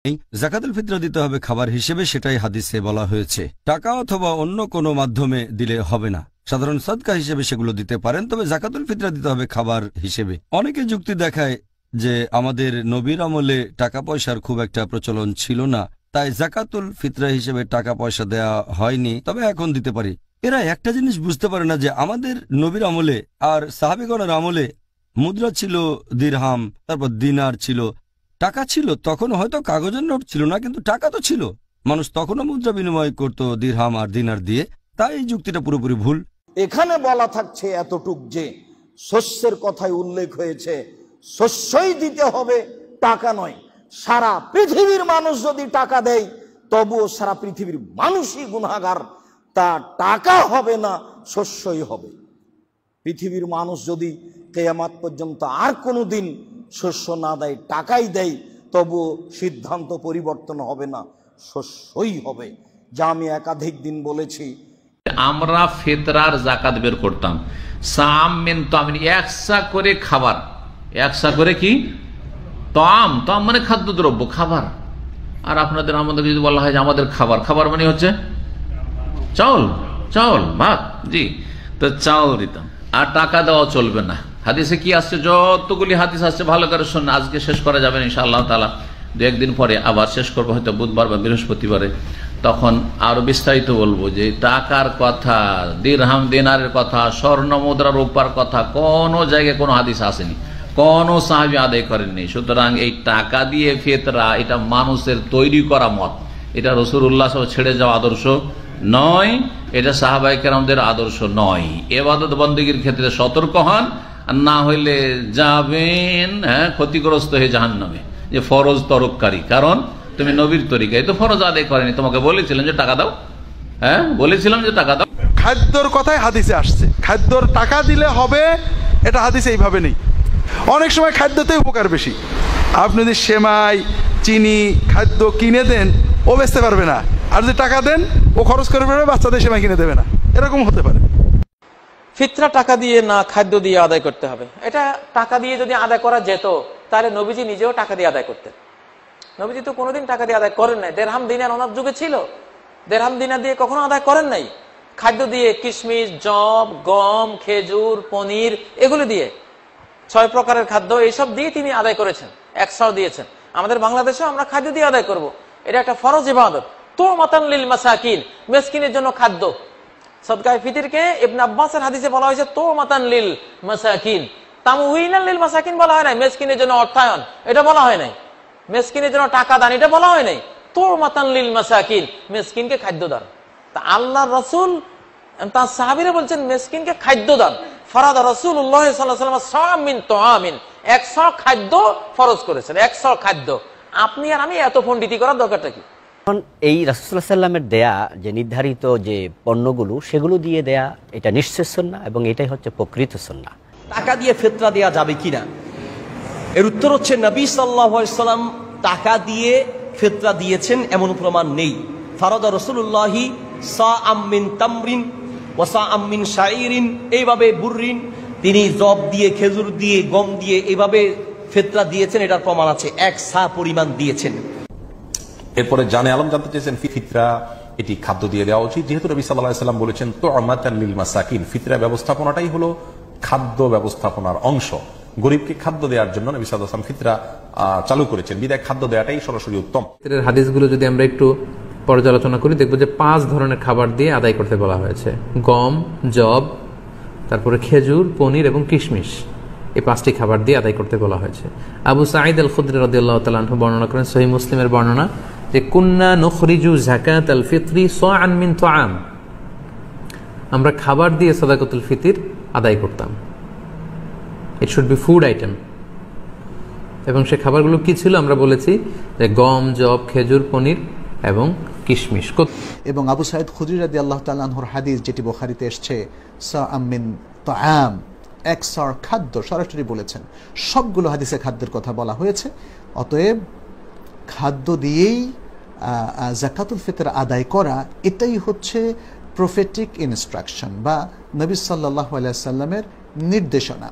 যাকাতুল ফিতরা দিতে হবে খাবার হিসেবে, সেটাই হাদিসে বলা হয়েছে। টাকা অথবা অন্য কোনো মাধ্যমে দিলে হবে না। সাধারণ সদকা হিসেবে সেগুলো দিতে পারেন, তবে যাকাতুল ফিতরা দিতে হবে খাবার হিসেবে। অনেকে যুক্তি দেখায় যে আমাদের নবীর আমলে টাকা পয়সার খুব একটা প্রচলন ছিল না, তাই যাকাতুল ফিতরা হিসেবে টাকা পয়সা দেয়া হয়নি, তবে এখন দিতে পারি। এরা একটা জিনিস বুঝতে পারে না যে আমাদের নবীর আমলে আর সাহাবীগণের আমলে মুদ্রা ছিল দিরহাম, তারপর দিনার ছিল, টাকা ছিল। তখন হয়তো কাগজের নোট ছিল না, কিন্তু টাকা তো ছিল। মানুষ তখনও মুদ্রা বিনিময় করত দিরহাম আর দিনার দিয়ে। তাই এই যুক্তিটা পুরোপুরি ভুল। এখানে বলা থাকছে এতটুক যে শস্যের কথাই উল্লেখ হয়েছে, শস্যই দিতে হবে, টাকা নয়। সারা পৃথিবীর মানুষ যদি টাকা দেয় তবুও সারা পৃথিবীর মানুষই গুনাহগার, তা টাকা হবে না, শস্যই হবে। পৃথিবীর মানুষ যদি কিয়ামত পর্যন্ত আর কোনো দিন শস্য না দেয়, টাকাই দেয়, তবুও সিদ্ধান্ত পরিবর্তন হবে না, শস্যই হবে। যা আমি একাধিক দিন বলেছি। আমরা ফিতরার যাকাত বের করতাম, সাম মিন তামিন, একসা করে খাবার, একসা করে কি তাম, তাম মানে খাদ্যদ্রব্য, খাবার। আর আপনাদের আমাদের যদি বলা হয় যে আমাদের খাবার, খাবার মানে হচ্ছে চাউল, চাউল ভাত, জি, তো চাউল দিতাম। আর টাকা দেওয়া চলবে না। হাদিসে কি আসছে, যতগুলি হাদিস আসছে ভালো করে শুনুন। আজকে শেষ করা যাবে না ইনশাআল্লাহ তাআলা, দু একদিন পরে আবার শেষ করবো, হয়তো বুধবার বা বৃহস্পতিবারে। তখন আরো বিস্তারিত বলবো যে টাকার কথা, দিরহাম দিনারের কথা, স্বর্ণ মুদ্রা রূপার কথা কোন জায়গায় কোনো হাদিস আসেনি, কোন সাহাবী আদায় করেননি। সুতরাং এই টাকা দিয়ে ফিতরা এটা মানুষের তৈরি করা মত, এটা রাসূলুল্লাহ সাল্লাল্লাহু আলাইহি ওয়াসাল্লাম ছেড়ে যাওয়া আদর্শ নয়, এটা সাহাবায়ে কেরামদের আদর্শ নয়। ইবাদত বন্দেগীর ক্ষেত্রে সতর্ক হন, আর না হইলে যাবেন ক্ষতিগ্রস্ত হয়ে জাহান্নামে, যে ফরজ তরককারী। কারণ তুমি নবীর তরিকায় তো ফরজ আদায় করেনি, তোমাকে বলেছিলেন যে টাকা দাও, বলেছিলাম যে টাকা দাও। খাদ্যর কথাই হাদিসে আসছে, খাদ্যর টাকা দিলে হবে, এটা হাদিসে এইভাবে নেই। অনেক সময় খাদ্যতে উপকার বেশি। আপনি যদি সেমাই, চিনি, খাদ্য কিনে দেন, ও বেচতে পারবে না, আর যদি টাকা দেন ও খরচ করে ফেলবে, বাচ্চাদের সেমাই কিনে দেবে না, এরকম হতে পারে। ফিতরা টাকা দিয়ে না খাদ্য দিয়ে আদায় করতে হবে, এটা টাকা দিয়ে যদি আদায় করা যেত তাহলে নবীজি নিজেও টাকা দিয়ে আদায় করতেন। নবীজি তো কোনোদিন টাকা দিয়ে আদায় করেন নাই। দেড়হাম দিনার ওনার যুগে ছিল, দেড়হাম দিনার দিয়ে কখনো আদায় করেন নাই। খাদ্য দিয়ে কিশমিশ, জব, গম, খেজুর, পনির, এগুলো দিয়ে 6 প্রকারের খাদ্য, এইসব দিয়ে তিনি আদায় করেছেন, 100 দিয়েছেন। আমাদের বাংলাদেশেও আমরা খাদ্য দিয়ে আদায় করব, এটা একটা ফরজ ইবাদত। তো মাতান লিল মাসাকিন, মিসকিনের জন্য খাদ্য। সদকায়ে ফিতরকে ইবনে আব্বাসের হাদিসে বলা হয়েছে তো মাতান লিল মাসাকিন, তামউইনান লিল মাসাকিন বলা হয় নাই, মিসকিনের জন্য অর্থায়ন এটা বলা হয় নাই, মিসকিনের জন্য টাকা দান এটা বলা হয় নাই, তো মাতান লিল মাসাকিন, মিসকিনকে খাদ্য দান। তা আল্লাহর রাসূল তার সাহাবীরা বলছেন মিসকিনকে খাদ্য দান। ফরাদ রাসূলুল্লাহ সাল্লাল্লাহু আলাইহি ওয়াসাল্লাম সামিন তুআমিন, 100 খাদ্য ফরজ করেছেন, 100 খাদ্য। আপনি আর আমি এত পণ্ডিতি করার দরকারটা কি? এই রাসূলুল্লাহ সাল্লাল্লাহু আলাইহি ওয়াসাল্লামের দেয়া যে নির্ধারিত যে পণ্যগুলো, সেগুলো দিয়ে দেয়া এটা নিশ্চিত সুন্নাহ, এবং এটাই হচ্ছে প্রকৃত সুন্নাহ। টাকা দিয়ে ফিতরা দেয়া যাবে কিনা, এর উত্তর হচ্ছে নবী সাল্লাল্লাহু আলাইহি ওয়াসাল্লাম টাকা দিয়ে ফিতরা দিয়েছেন এমন প্রমাণ নেই। ফারাদা রাসূলুল্লাহি সাআম মিন তামরিন ওয়া সাআম মিন শাইরিন, এইভাবে বুররিন, তিনি জব দিয়ে, খেজুর দিয়ে, গম দিয়ে এইভাবে ফিতরা দিয়েছেন, এটার প্রমাণ আছে। 1 সা পরিমাণ দিয়েছেন। এরপরে জানে আলম জানতে চেয়েছেন ফিতরা এটি খাদ্য দিয়ে দেওয়া উচিত, যেহেতু নবী সাল্লাল্লাহু আলাইহি ওয়াসাল্লাম বলেছেন তু'মাতান লিল মাসাকিন, ফিতরা ব্যবস্থাপনাটাই হলো খাদ্য ব্যবস্থাপনার অংশ। গরিবকে খাদ্য দেওয়ার জন্য নবী সাল্লাল্লাহু আলাইহি ওয়াসাল্লাম ফিতরা চালু করেছেন, বিদায় খাদ্য দেওয়াটাই সরাসরি উত্তম। হাদিসগুলো যদি আমরা একটু পর্যালোচনা করি, দেখবো যে 5 ধরনের খাবার দিয়ে আদায় করতে বলা হয়েছে। গম, জব, তারপরে খেজুর, পনির এবং কিশমিশ, এই 5টি খাবার দিয়ে আদায় করতে বলা হয়েছে। আবু সাঈদ আল খুদরি রাদিয়াল্লাহু তাআলা আনহু বর্ণনা করেন, সহিহ মুসলিমের বর্ণনা, যে কুন্না নুখরিজু যাকাতাল ফিতরি সাআন মিন তুআম, আমরা খাবার দিয়ে সাদাকাতুল ফিতর আদায় করতাম। It should be food item. এবং সে খাবারগুলো কি ছিল আমরা বলেছি, যে গম, জব, খেজুর, পনির এবং কিশমিশ। এবং আবু সাঈদ খুদরি রাদিয়াল্লাহু তাআলা আনহুর হাদিস, যেটি বুখারীতে এসেছে, সাআম মিন তুআম, 100 খাদ্য, সরাসরি বলেছেন। সবগুলো হাদিসে খাদ্যের কথা বলা হয়েছে। অতএব খাদ্য দিয়েই যাকাতুল ফিতর আদায় করা, এটাই হচ্ছে প্রফেটিক ইনস্ট্রাকশন বা নবী সাল্লাল্লাহু আলাইহি ওয়াসাল্লামের নির্দেশনা।